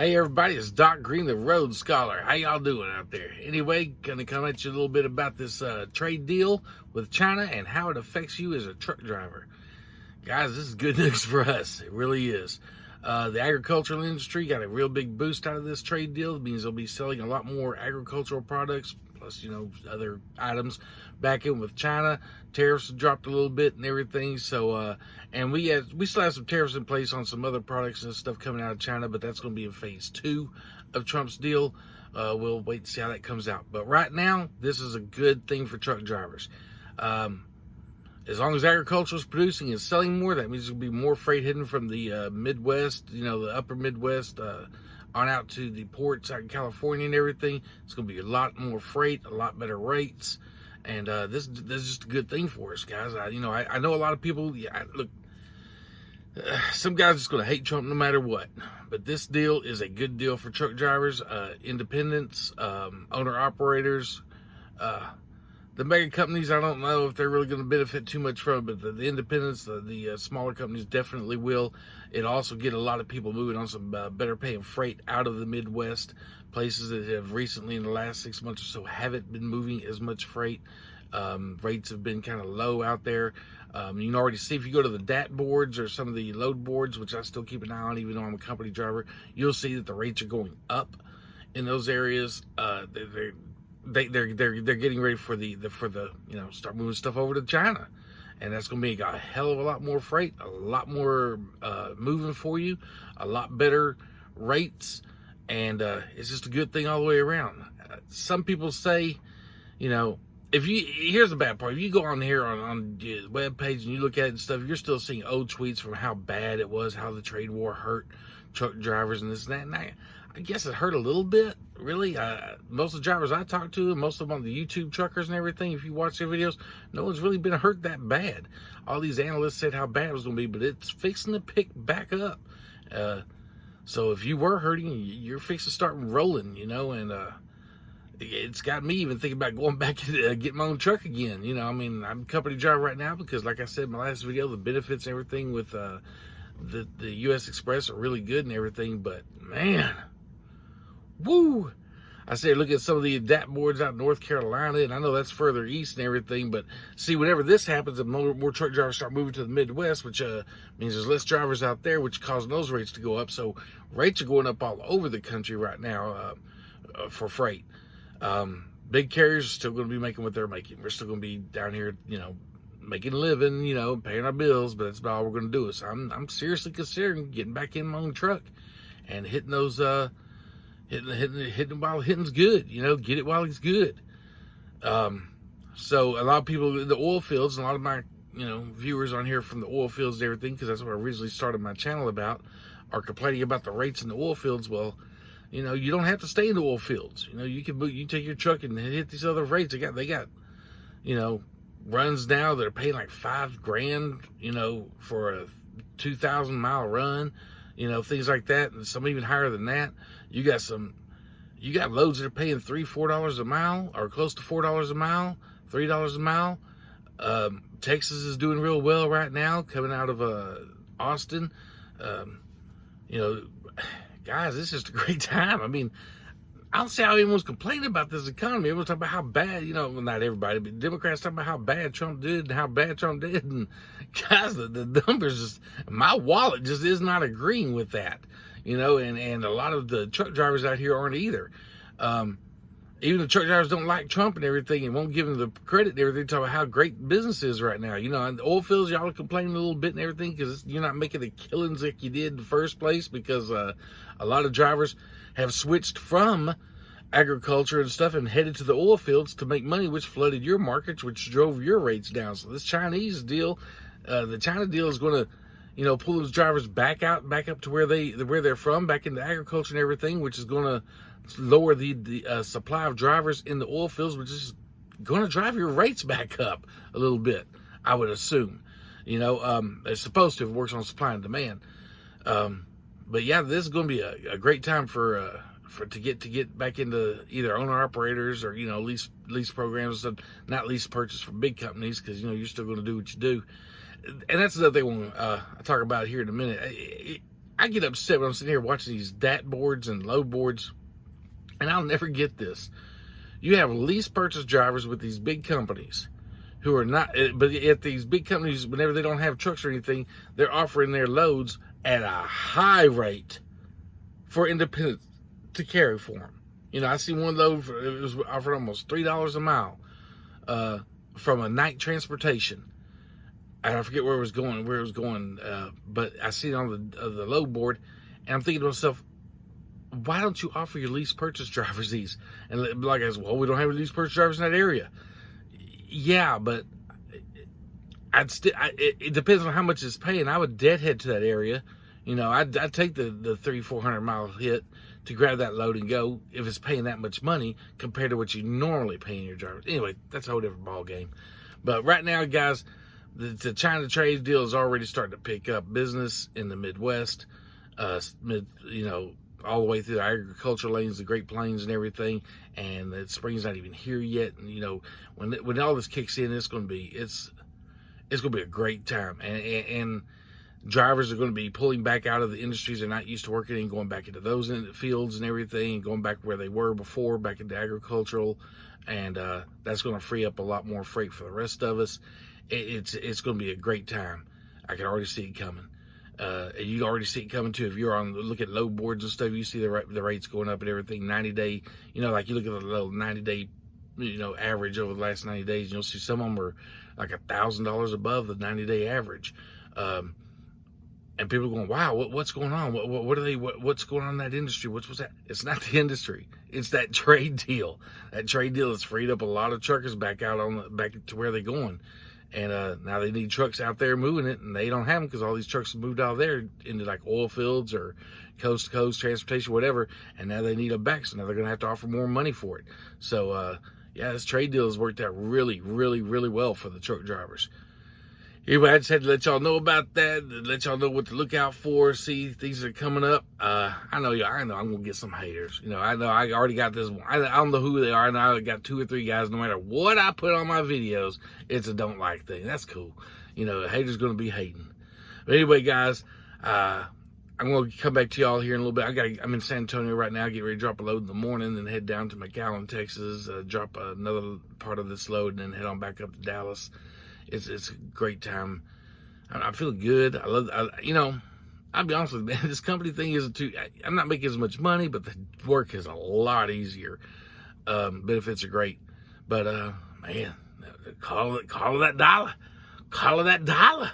Hey everybody, it's Doc Green, the Road Scholar. How y'all doing out there? Anyway, gonna come at you a little bit about this trade deal with China and how it affects you as a truck driver. Guys, this is good news for us. It really is. The agricultural industry got a real big boost out of this trade deal. It means they'll be selling a lot more agricultural products, plus, other items back in with China. Tariffs dropped a little bit and everything. So, and we still have some tariffs in place on some other products and stuff coming out of China, but that's going to be in phase 2 of Trump's deal. We'll wait to see how that comes out. But right now, this is a good thing for truck drivers. As long as agriculture is producing and selling more, that means there'll be more freight hidden from the Midwest, the upper Midwest, on out to the ports out in California and everything. It's going to be a lot more freight, a lot better rates, and this is just a good thing for us, guys. I know a lot of people. Look, some guys are just going to hate Trump no matter what, but this deal is a good deal for truck drivers, independents, owner operators. The mega companies, I don't know if they're really going to benefit too much from it, but the independents, the smaller companies definitely will. It also get a lot of people moving on some better paying freight out of the Midwest, places that have recently in the last 6 months or so haven't been moving as much freight. Rates have been kind of low out there. You can already see if you go to the DAT boards or some of the load boards, which I still keep an eye on even though I'm a company driver, you'll see that the rates are going up in those areas. They're getting ready for the start moving stuff over to China, and that's going to be a hell of a lot more freight, a lot more moving for you, a lot better rates, and it's just a good thing all the way around. Some people say, here's the bad part: if you go on here on the web page and you look at it and stuff, you're still seeing old tweets from how bad it was, how the trade war hurt truck drivers and this and that. And I guess it hurt a little bit, really. Most of the drivers I talk to, and most of them on the YouTube truckers and everything, if you watch their videos, no one's really been hurt that bad. All these analysts said how bad it was going to be, but it's fixing to pick back up. So if you were hurting, you're fixing to start rolling, and it's got me even thinking about going back and getting my own truck again. I'm a company driver right now because, like I said in my last video, the benefits and everything with the U.S. Express are really good and everything, but man, woo! I say look at some of the DAT boards out in North Carolina, and I know that's further east and everything, but see, whenever this happens, and more truck drivers start moving to the Midwest, which means there's less drivers out there, which causes those rates to go up. So rates are going up all over the country right now for freight. Big carriers are still going to be making what they're making. We're still going to be down here, making a living, paying our bills, but that's about all we're going to do. So I'm seriously considering getting back in my own truck and hitting those, hitting while hitting's good, get it while it's good. So a lot of people in the oil fields, and a lot of my, viewers on here from the oil fields and everything, because that's what I originally started my channel about, are complaining about the rates in the oil fields. Well, you don't have to stay in the oil fields. You can take your truck and hit these other rates. They got, runs now that are paying like $5,000, for a 2,000 mile run, things like that, and some even higher than that. You got loads that are paying $3-4 a mile, or close to $4 a mile, $3 a mile. Texas is doing real well right now, coming out of Austin. Guys, this is just a great time. I don't see how anyone's complaining about this economy. Everyone's talking about how bad, well, not everybody, but Democrats talking about how bad Trump did and how bad Trump did. And guys, the numbers my wallet just is not agreeing with that, and a lot of the truck drivers out here aren't either. Even the truck drivers don't like Trump and everything and won't give him the credit and everything, talking about how great business is right now. And the oil fields, y'all are complaining a little bit and everything because you're not making the killings like you did in the first place, because a lot of drivers have switched from agriculture and stuff and headed to the oil fields to make money, which flooded your markets, which drove your rates down. So this Chinese deal, the China deal is going to, pull those drivers back up to where they're from, back into agriculture and everything, which is going to lower the supply of drivers in the oil fields, which is going to drive your rates back up a little bit, I would assume. It's supposed to. It works on supply and demand. But yeah, this is going to be a great time to get back into either owner operators or lease programs, not lease purchase from big companies, because you're still going to do what you do. And that's another thing I talk about here in a minute. I get upset when I'm sitting here watching these DAT boards and load boards, and I'll never get this. You have lease purchase drivers with these big companies who are not, but at these big companies, whenever they don't have trucks or anything, they're offering their loads at a high rate for independents to carry for them. You know, I see one load, it was offered almost $3 a mile from a night transportation. And I forget where it was going, but I see it on the load board, and I'm thinking to myself, why don't you offer your lease purchase drivers these? And like I said, well, we don't have lease purchase drivers in that area. Yeah, but it depends on how much it's paying. I would deadhead to that area. You know, I'd take the 300-400 mile hit to grab that load and go if it's paying that much money compared to what you normally pay in your drivers. Anyway, that's a whole different ball game. But right now, guys, the China trade deal is already starting to pick up business in the Midwest, you know, all the way through the agricultural lanes, the Great Plains and everything. And the spring's not even here yet. And, you know, when all this kicks in, it's going to be a great time. And drivers are going to be pulling back out of the industries they're not used to working in, going back into those fields and everything, and going back where they were before, back into agricultural. And that's going to free up a lot more freight for the rest of us. It's going to be a great time. I can already see it coming. You can already see it coming too. If you're look at load boards and stuff, you see the rates going up and everything. 90-day, you know, like you look at the little 90-day, you know, average over the last 90 days, and you'll see some of them are like $1,000 above the 90-day average. And people are going, wow, what's going on? What's going on in that industry? What's that? It's not the industry. It's that trade deal. That trade deal has freed up a lot of truckers back to where they're going. And now they need trucks out there moving it, and they don't have them because all these trucks have moved out of there into like oil fields or coast to coast transportation, whatever. And now they need them back, so now they're going to have to offer more money for it. So, yeah, this trade deal has worked out really, really, really well for the truck drivers. Anyway, I just had to let y'all know about that, let y'all know what to look out for, see things that are coming up. I know I'm going to get some haters. You know, I know I already got this one. I don't know who they are. I know I got 2 or 3 guys, no matter what I put on my videos, it's a don't like thing. That's cool. You know, haters going to be hating. But anyway, guys, I'm going to come back to y'all here in a little bit. I'm in San Antonio right now, get ready to drop a load in the morning, then head down to McAllen, Texas, drop another part of this load, and then head on back up to Dallas. It's a great time. I'm feeling good. You know, I'll be honest with you, man, this company thing isn't I'm not making as much money, but the work is a lot easier. Benefits are great. But, man, call it that dollar. Call it that dollar.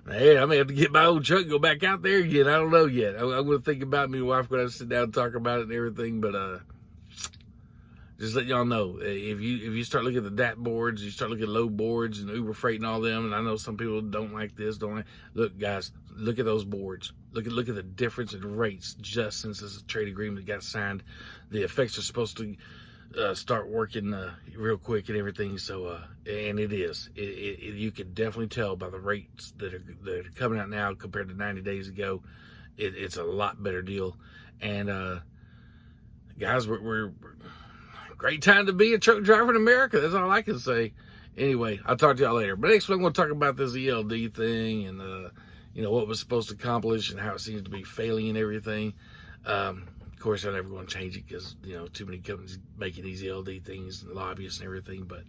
Man, I may have to get my old truck and go back out there again. I don't know yet. I'm going to think about it. Me and my wife going to sit down and talk about it and everything. But, just let y'all know, if you start looking at the DAT boards, you start looking at load boards and Uber Freight and all them, and I know some people don't like this, look, guys, look at those boards. Look at the difference in rates just since this trade agreement got signed. The effects are supposed to start working real quick and everything. So, and it is. You can definitely tell by the rates that are coming out now compared to 90 days ago. It's a lot better deal. And guys, we're great time to be a truck driver in America. That's all I can say. Anyway, I'll talk to y'all later. But next week, I'm going to talk about this ELD thing and, you know, what was supposed to accomplish and how it seems to be failing and everything. Of course, I'm never going to change it because, you know, too many companies making these ELD things and lobbyists and everything. But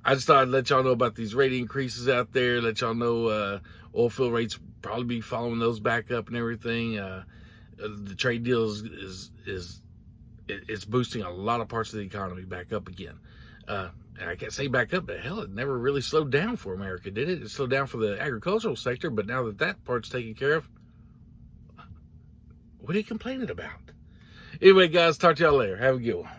I just thought I'd let y'all know about these rate increases out there. Let y'all know oil field rates probably be following those back up and everything. The trade deal it's boosting a lot of parts of the economy back up again. And I can't say back up, but hell, it never really slowed down for America, did it? It slowed down for the agricultural sector, but now that part's taken care of, what are you complaining about? Anyway, guys, talk to y'all later. Have a good one.